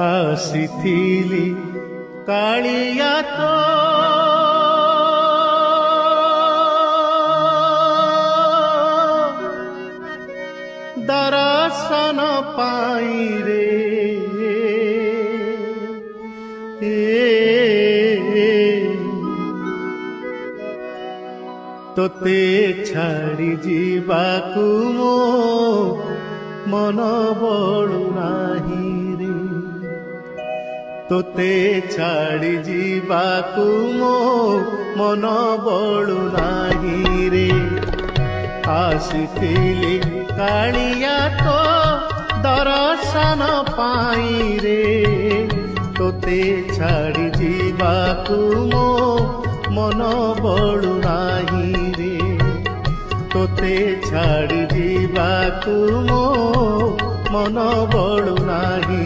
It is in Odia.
ଆସିଥିଲି କାଳିଆ ତୋ ଦର୍ଶନ ପାଇଁ ରେ ତୋତେ ଛାଡ଼ି ଯିବାକୁ ମୋ ମନ ବଳୁ ନାହିଁ ରେ ତୋତେ ଛାଡ଼ି ଯିବାକୁ ମୋ ମନ ବଳୁ ନାହିଁ ରେ ଆସିଥିଲି କାଳିଆ ତୋ ଦର୍ଶନ ପାଇଁ ରେ ତୋତେ ଛାଡ଼ି ଯିବାକୁ ମୋ ମନ ବଳୁ ନାହିଁ ରେ ତୋତେ ଛାଡ଼ି ଯିବାକୁ ମୋ ମନ ବଳୁ ନାହିଁ।